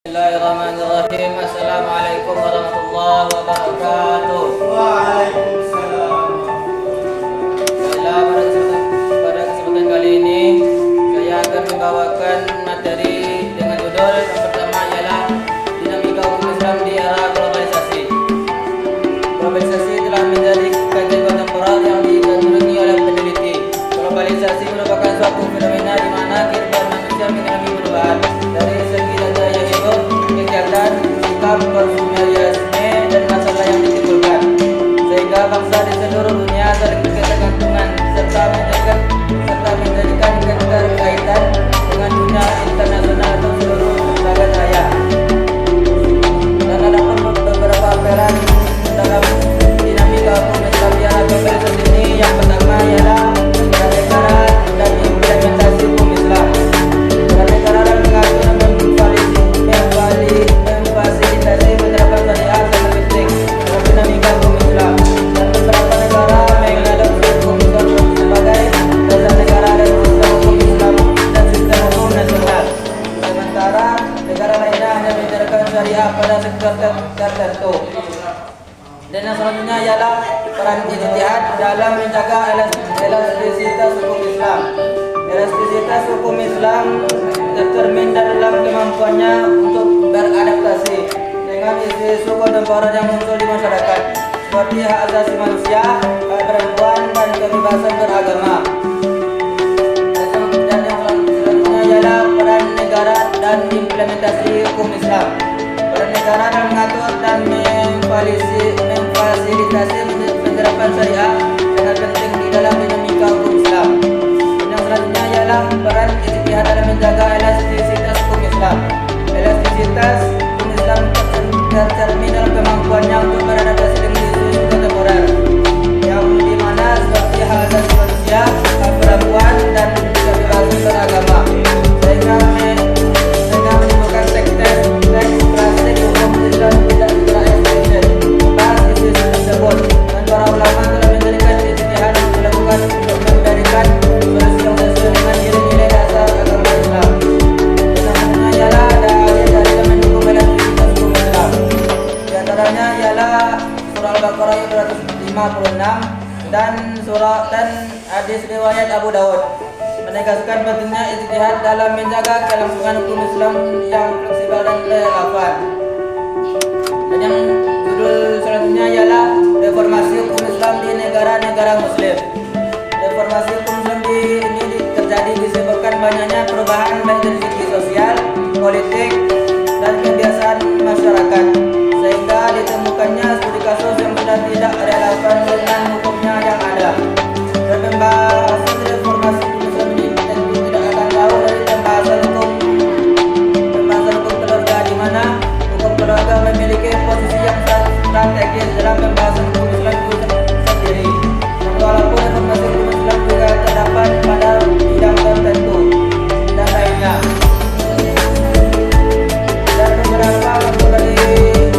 Bismillahirrahmanirrahim. Assalamualaikum warahmatullahi wabarakatuh. Waalaikumsalam. Baiklah, pada kesempatan kali ini saya akan membawakan materi dengan judul yang pertama ialah dinamika hukum Islam di era globalisasi. Globalisasi telah menjadi kajian kontemporer yang digandrungi oleh peneliti. Globalisasi merupakan suatu fenomena di mana kehidupan manusia mengalami perubahan dari segi gaya hidup, kegiatan, sikap, konsumerisme, dan masalah yang ditimbulkan, sehingga bangsa di seluruh dunia saling berketergantungan serta menjadikan keterkaitan dengan dunia internasional atau seluruh bagian raya. Dan ada pun beberapa peran dalam dinamika hukum Islam di era globalisasi ini. Yang pertama ialah peran negara dan implementasi hukum Islam. Peran negara dalam mengatur dan memfasilitasi penerapan syariat sangat penting dalam dinamika hukum Islam, dan beberapa negara mengadopsi hukum Islam sebagai dasar negara dan sistem hukum Islam dan sistem hukum nasional, sementara negara lainnya hanya menerapkan syariah pada sektor tertentu. Dan yang selanjutnya ialah peran ijtihad dalam menjaga elastisitas hukum Islam. Elastisitas hukum Islam tercermin dalam kemampuannya untuk beradaptasi dengan isu-isu kontemporer yang muncul di masyarakat, seperti hak asasi manusia, hak perempuan, dan kebebasan beragama. Dan yang selanjutnya ialah peran negara dan implementasi hukum Islam. Peran negara dalam mengatur dan memfasilitasi penerapan syariah sangat penting di dalam dinamika hukum Islam. Dan yang selanjutnya ialah peran ijtihad dalam menjaga elastisitas hukum Islam. Elastisitas hukum Islam tercermin dalam kemampuannya untuk beradaptasi dengan isu-isu kontemporer, yang dimana seperti hak asasi manusia, hak perempuan, dan kebebasan beragama, sehingga menimbulkan teks klasik hukum Islam tidak terextension membahas isu-isu tersebut. Dan para ulama telah menjadikan ijtihad dilakukan untuk memberikan solusi yang sesuai dengan nilai-nilai dasar agama Islam. Dan selanjutnya ialah ada dalil yang mendukung elastisitas hukum Islam. Di antaranya ialah surah Al-Baqarah ayat 256 dan hadis riwayat Abu Dawud menegaskan pentingnya ijtihad dalam menjaga kelangsungan hukum Islam yang fleksibel dan relevan. Dan yang judul selanjutnya ialah reformasi hukum Islam di negara-negara Muslim. Reformasi hukum Islam ini terjadi disebabkan banyaknya perubahan baik dari segi sosial, politik, dan kebiasaan masyarakat, sehingga ditemukannya studi kasus yang sudah tidak relevan dengan hukumnya yang ada. Dan pembahasan reformasi hukum Islam ini tentu tidak akan jauh dari pembahasan hukum keluarga, di mana hukum keluarga memiliki posisi yang strategis dalam pembahasan hukum Islam itu sendiri. Dan walaupun reformasi hukum Islam juga terdapat pada bidang tertentu dan lainnya, dan beberapa bentuk dari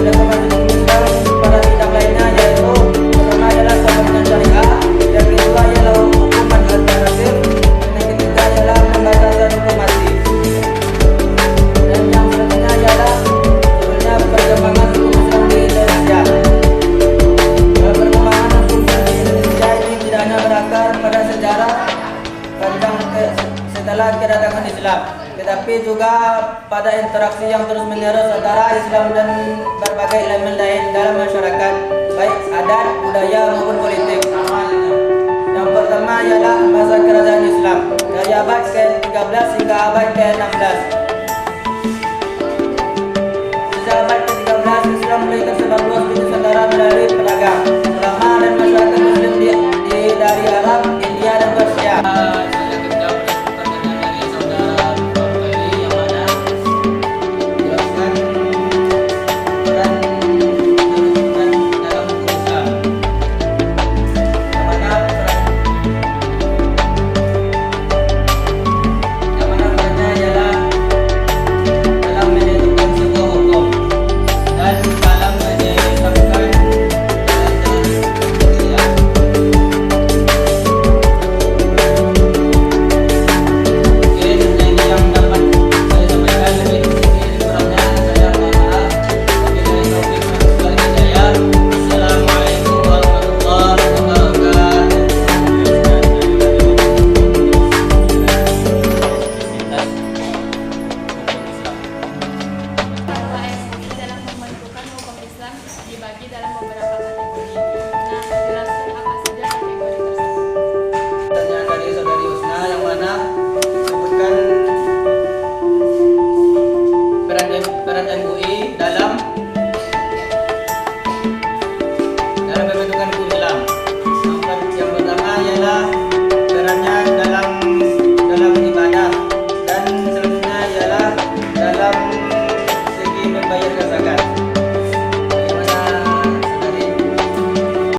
reformasi hukum Islam pada bidang lainnya, yaitu pertama adalah pembentukan syariah, yang kedua ialah hukuman alternatif, dan yang ketiga ialah pembatasan hukum mati. Dan yang selanjutnya ialah sebenarnya perkembangan hukum Islam di Indonesia. Perkembangan hukum Islam di Indonesia ini tidak hanya berakar pada sejarah panjang setelah kedatangan Islam, tetapi juga pada interaksi yang terus-menerus antara Islam dan berbagai elemen lain dalam masyarakat, baik adat, budaya maupun politik. Yang pertama ialah masa kerajaan Islam dari abad ke-13 hingga abad ke-16.